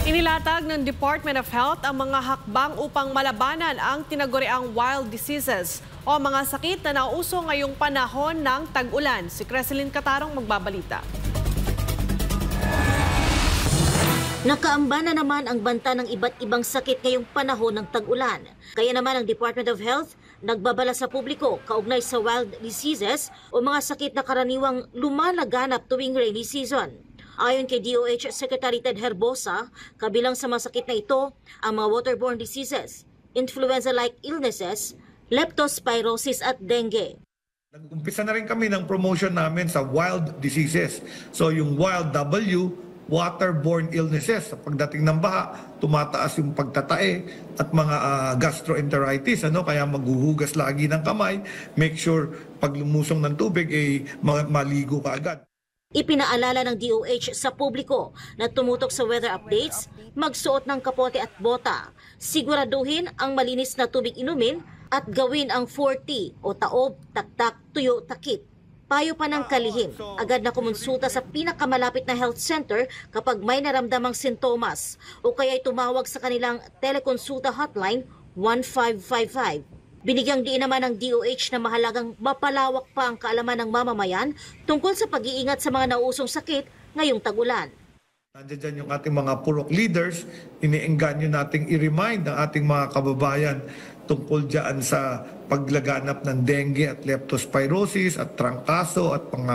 Inilatag ng Department of Health ang mga hakbang upang malabanan ang tinaguriang wild diseases o mga sakit na nauso ngayong panahon ng tag-ulan. Si Creselyn Catarong magbabalita. Nakaamba na naman ang banta ng iba't ibang sakit ngayong panahon ng tag-ulan. Kaya naman ang Department of Health nagbabala sa publiko kaugnay sa wild diseases o mga sakit na karaniwang lumalaganap tuwing rainy season. Ayon kay DOH Secretary Ted Herbosa, kabilang sa mga sakit na ito ang mga waterborne diseases, influenza-like illnesses, leptospirosis at dengue. Nag-umpisa na rin kami ng promotion namin sa wild diseases. So yung wild W, waterborne illnesses. Sa pagdating ng baha, tumataas yung pagtatae at mga gastroenteritis. Kaya maghuhugas lagi ng kamay. Make sure pag lumusong ng tubig, maligo ka agad. Ipinaalala ng DOH sa publiko na tumutok sa weather updates, magsuot ng kapote at bota, siguraduhin ang malinis na tubig inumin at gawin ang 4T o taob, taktak, tuyo, takip. Payo pa ng kalihim, agad na kumonsulta sa pinakamalapit na health center kapag may naramdamang sintomas o kaya'y tumawag sa kanilang telekonsulta hotline 1555. Binigyang diin naman ng DOH na mahalagang mapalawak pa ang kaalaman ng mamamayan tungkol sa pag-iingat sa mga nauusong sakit ngayong tag-ulan. Nandiyan dyan yung ating mga purok leaders, iniengganyo nating i-remind ang ating mga kababayan tungkol dyan sa paglaganap ng dengue at leptospirosis at trangkaso at mga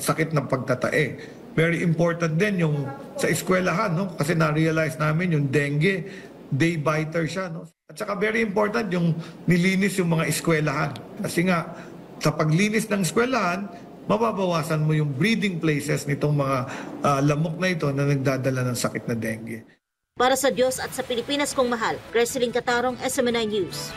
sakit ng pagtatae. Very important din yung sa eskwelahan, kasi na-realize namin yung dengue, day biter siya. At saka very important yung nilinis yung mga eskwelahan. Kasi nga, sa paglinis ng eskwelahan, mababawasan mo yung breeding places nitong mga lamok na ito na nagdadala ng sakit na dengue. Para sa Diyos at sa Pilipinas kong mahal, Creselyn Catarong, SMNI News.